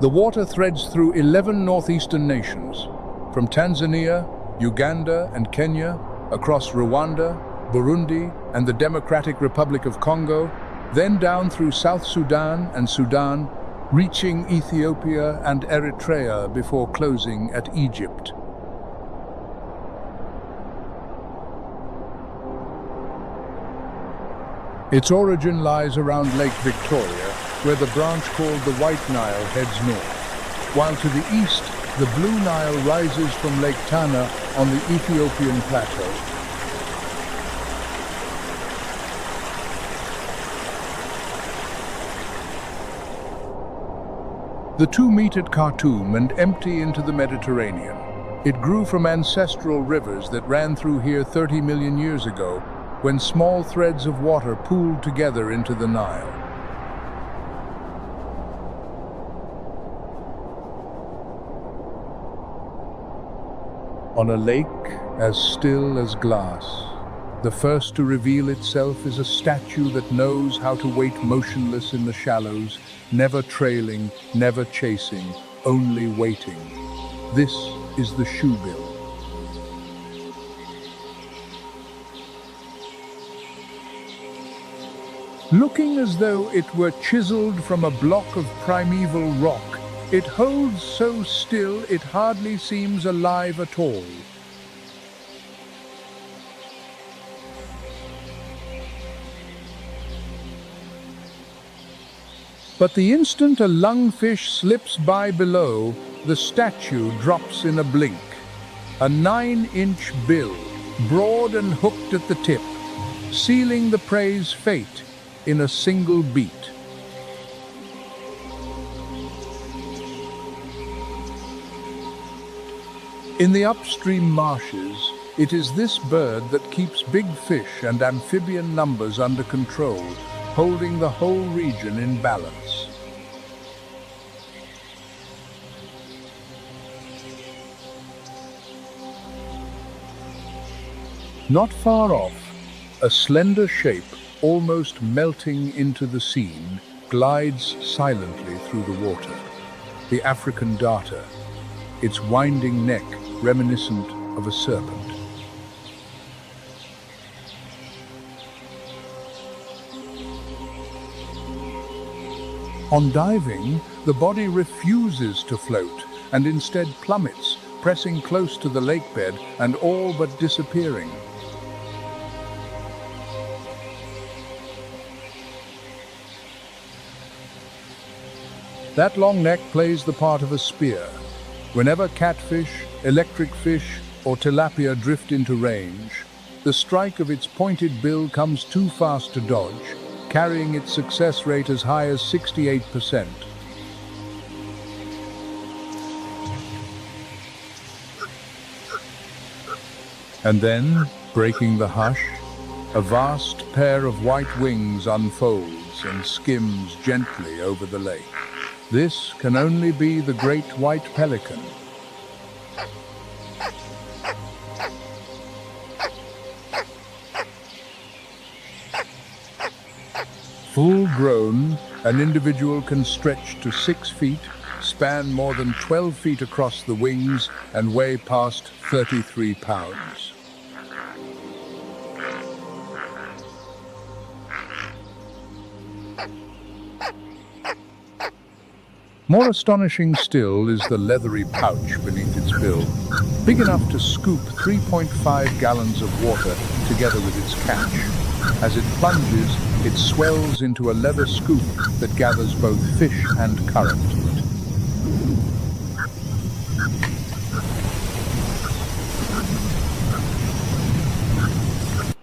The water threads through 11 northeastern nations, from Tanzania, Uganda, and Kenya, across Rwanda, Burundi, and the Democratic Republic of Congo, then down through South Sudan and Sudan, reaching Ethiopia and Eritrea before closing at Egypt. Its origin lies around Lake Victoria, where the branch called the White Nile heads north, while to the east, the Blue Nile rises from Lake Tana on the Ethiopian plateau. The two meet at Khartoum and empty into the Mediterranean. It grew from ancestral rivers that ran through here 30 million years ago, when small threads of water pooled together into the Nile. On a lake as still as glass, the first to reveal itself is a statue that knows how to wait motionless in the shallows, never trailing, never chasing, only waiting. This is the shoebill. Looking as though it were chiseled from a block of primeval rock, it holds so still it hardly seems alive at all. But the instant a lungfish slips by below, the statue drops in a blink. A 9-inch bill, broad and hooked at the tip, sealing the prey's fate in a single beat. In the upstream marshes, it is this bird that keeps big fish and amphibian numbers under control, holding the whole region in balance. Not far off, a slender shape, almost melting into the scene, glides silently through the water. The African darter, its winding neck reminiscent of a serpent. On diving, the body refuses to float and instead plummets, pressing close to the lakebed and all but disappearing. That long neck plays the part of a spear. Whenever catfish, electric fish, or tilapia drift into range, the strike of its pointed bill comes too fast to dodge, carrying its success rate as high as 68%. And then, breaking the hush, a vast pair of white wings unfolds and skims gently over the lake. This can only be the great white pelican. Full grown, an individual can stretch to 6 feet, span more than 12 feet across the wings, and weigh past 33 pounds. More astonishing still is the leathery pouch beneath its bill, big enough to scoop 3.5 gallons of water together with its catch. As it plunges, it swells into a leather scoop that gathers both fish and current.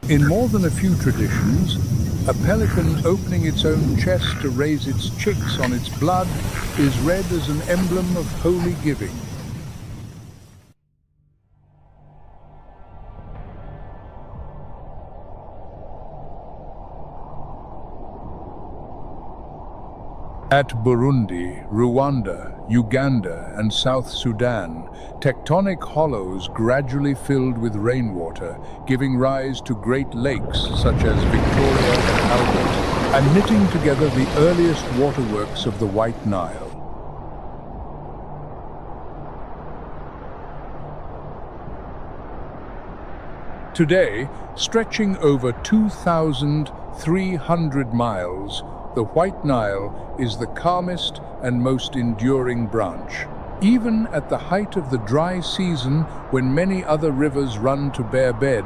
In more than a few traditions, a pelican opening its own chest to raise its chicks on its blood is read as an emblem of holy giving. At Burundi, Rwanda, Uganda, and South Sudan, tectonic hollows gradually filled with rainwater, giving rise to great lakes such as Victoria and Albert, and knitting together the earliest waterworks of the White Nile. Today, stretching over 2,300 miles, the White Nile is the calmest and most enduring branch. Even at the height of the dry season, when many other rivers run to bare bed,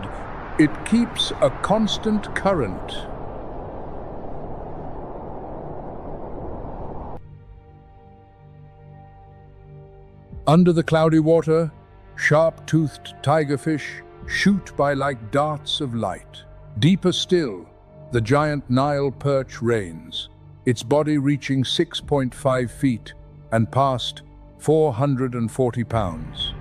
it keeps a constant current. Under the cloudy water, sharp-toothed tigerfish shoot by like darts of light. Deeper still, the giant Nile perch reigns, its body reaching 6.5 feet and past 440 pounds.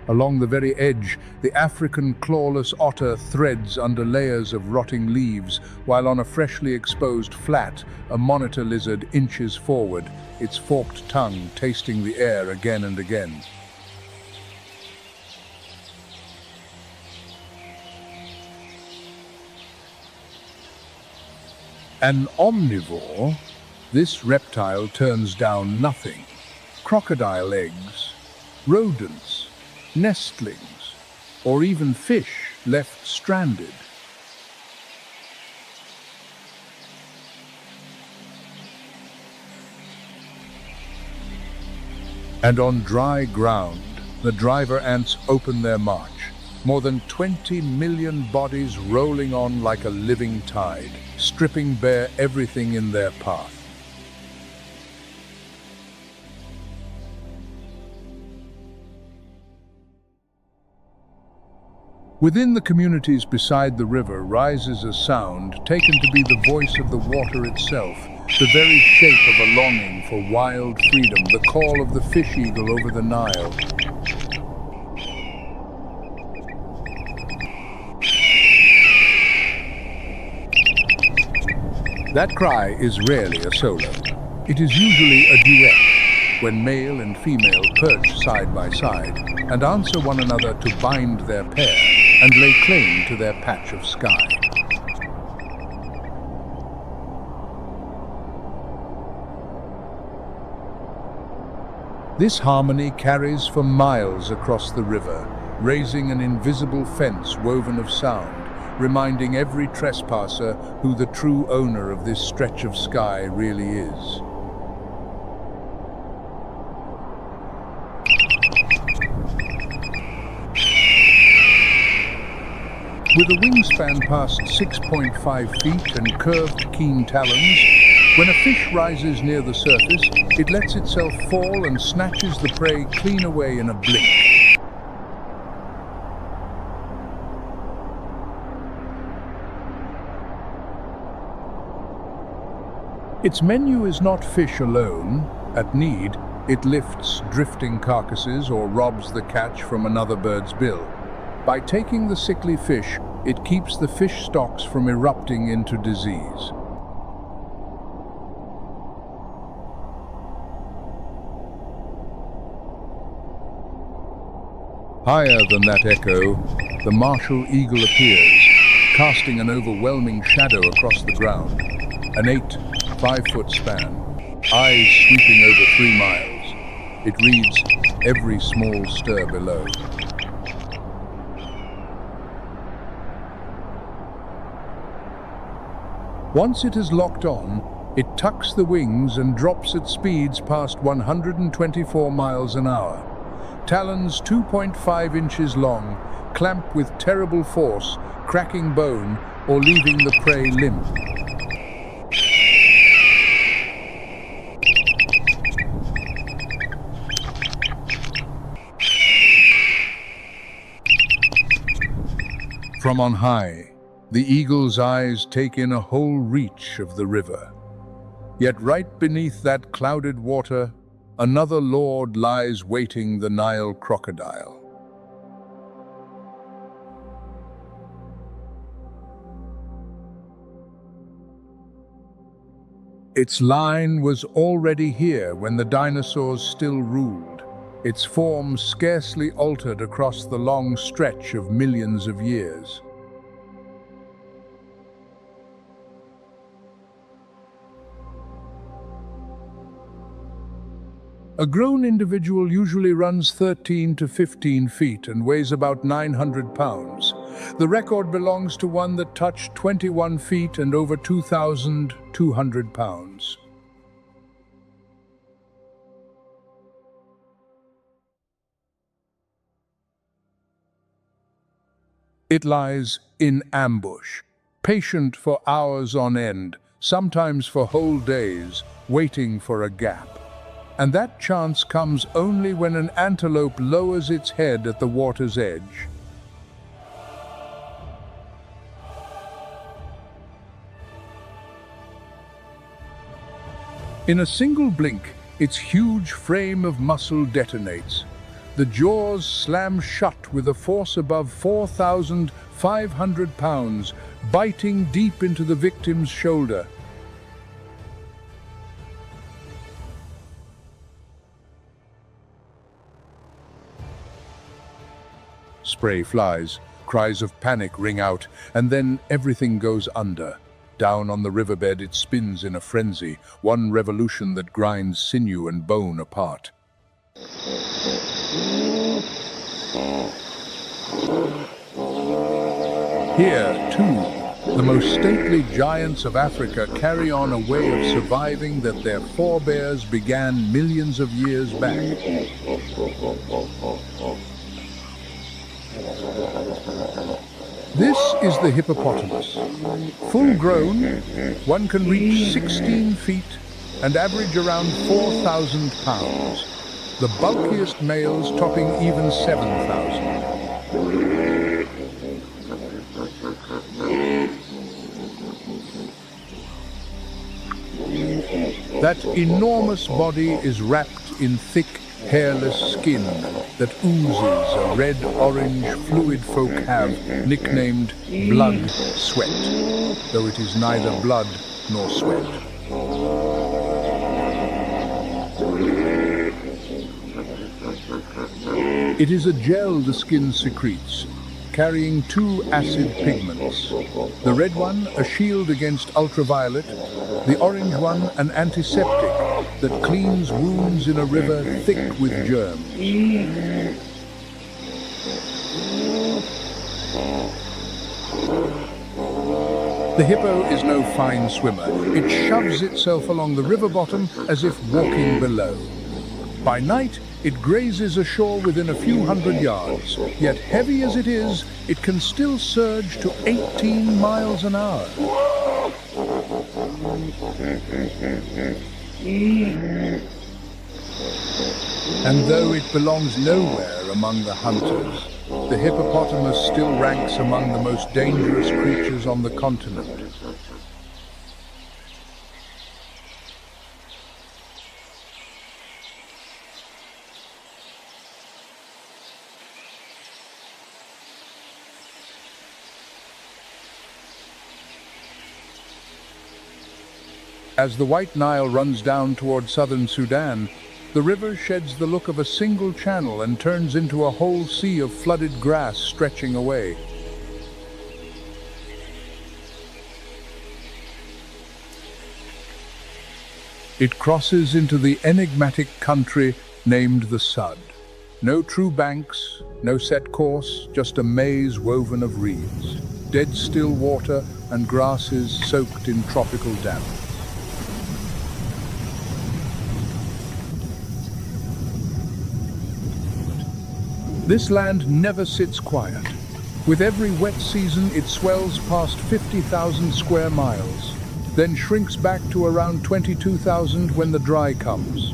Along the very edge, the African clawless otter threads under layers of rotting leaves, while on a freshly exposed flat, a monitor lizard inches forward, its forked tongue tasting the air again and again. An omnivore, this reptile turns down nothing. Crocodile eggs, rodents, nestlings, or even fish left stranded. And on dry ground, the driver ants open their march, more than 20 million bodies rolling on like a living tide, stripping bare everything in their path. Within the communities beside the river rises a sound taken to be the voice of the water itself, the very shape of a longing for wild freedom, the call of the fish eagle over the Nile. That cry is rarely a solo. It is usually a duet, when male and female perch side by side and answer one another to bind their pair and lay claim to their patch of sky. This harmony carries for miles across the river, raising an invisible fence woven of sound, reminding every trespasser who the true owner of this stretch of sky really is. With a wingspan past 6.5 feet and curved, keen talons, when a fish rises near the surface, it lets itself fall and snatches the prey clean away in a blink. Its menu is not fish alone. At need, it lifts drifting carcasses or robs the catch from another bird's bill. By taking the sickly fish, it keeps the fish stocks from erupting into disease. Higher than that echo, the martial eagle appears, casting an overwhelming shadow across the ground. An 5-foot span, eyes sweeping over 3 miles. It reads every small stir below. Once it is locked on, it tucks the wings and drops at speeds past 124 miles an hour. Talons 2.5 inches long, clamp with terrible force, cracking bone or leaving the prey limp. From on high, the eagle's eyes take in a whole reach of the river. Yet right beneath that clouded water, another lord lies waiting, the Nile crocodile. Its line was already here when the dinosaurs still ruled, its form scarcely altered across the long stretch of millions of years. A grown individual usually runs 13 to 15 feet and weighs about 900 pounds. The record belongs to one that touched 21 feet and over 2,200 pounds. It lies in ambush, patient for hours on end, sometimes for whole days, waiting for a gap. And that chance comes only when an antelope lowers its head at the water's edge. In a single blink, its huge frame of muscle detonates. The jaws slam shut with a force above 4,500 pounds, biting deep into the victim's shoulder. Spray flies, cries of panic ring out, and then everything goes under. Down on the riverbed it spins in a frenzy, one revolution that grinds sinew and bone apart. Here, too, the most stately giants of Africa carry on a way of surviving that their forebears began millions of years back. This is the hippopotamus. Full grown, one can reach 16 feet and average around 4,000 pounds. The bulkiest males topping even 7,000. That enormous body is wrapped in thick, hairless skin that oozes a red-orange fluid folk have nicknamed blood sweat, though it is neither blood nor sweat. It is a gel the skin secretes, carrying two acid pigments. The red one, a shield against ultraviolet, the orange one, an antiseptic that cleans wounds in a river thick with germs. The hippo is no fine swimmer. It shoves itself along the river bottom as if walking below. By night, it grazes ashore within a few hundred yards, yet heavy as it is, it can still surge to 18 miles an hour. And though it belongs nowhere among the hunters, the hippopotamus still ranks among the most dangerous creatures on the continent. As the White Nile runs down toward southern Sudan, the river sheds the look of a single channel and turns into a whole sea of flooded grass stretching away. It crosses into the enigmatic country named the Sud. No true banks, no set course, just a maze woven of reeds, dead still water and grasses soaked in tropical damp. This land never sits quiet. With every wet season, it swells past 50,000 square miles, then shrinks back to around 22,000 when the dry comes.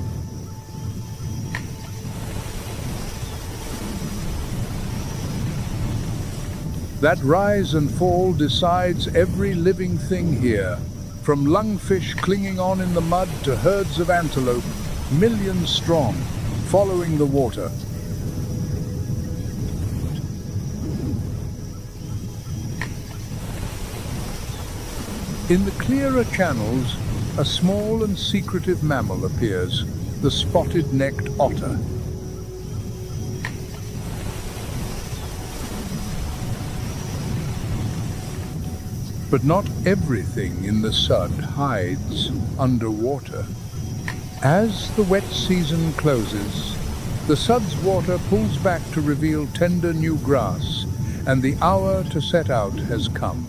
That rise and fall decides every living thing here, from lungfish clinging on in the mud to herds of antelope, millions strong, following the water. In the clearer channels, a small and secretive mammal appears, the spotted-necked otter. But not everything in the Sud hides underwater. As the wet season closes, the Suds water pulls back to reveal tender new grass, and the hour to set out has come.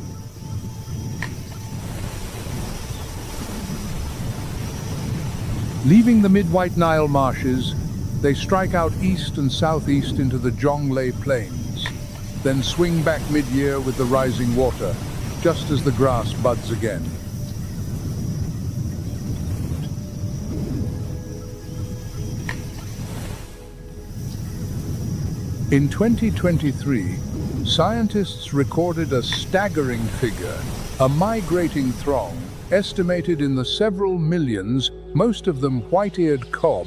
Leaving the mid-White Nile marshes, they strike out east and southeast into the Jonglei Plains, then swing back mid-year with the rising water, just as the grass buds again. In 2023, scientists recorded a staggering figure, a migrating throng, estimated in the several millions, most of them white-eared cob.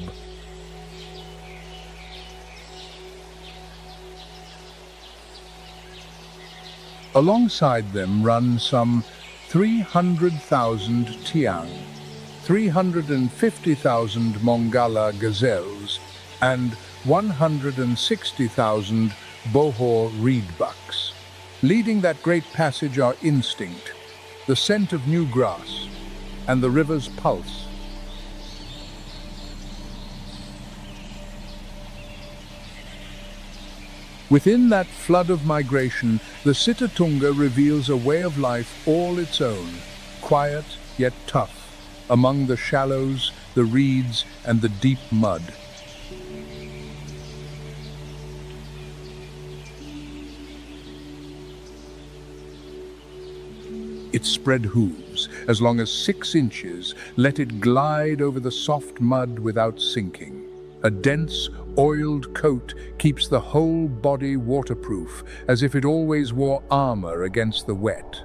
Alongside them run some 300,000 tiang, 350,000 Mongala gazelles, and 160,000 bohor reedbucks. Leading that great passage are instinct, the scent of new grass, and the river's pulse. Within that flood of migration, the Sitatunga reveals a way of life all its own, quiet yet tough, among the shallows, the reeds, and the deep mud. Its spread hooves, as long as 6 inches, let it glide over the soft mud without sinking. A dense, oiled coat keeps the whole body waterproof, as if it always wore armor against the wet.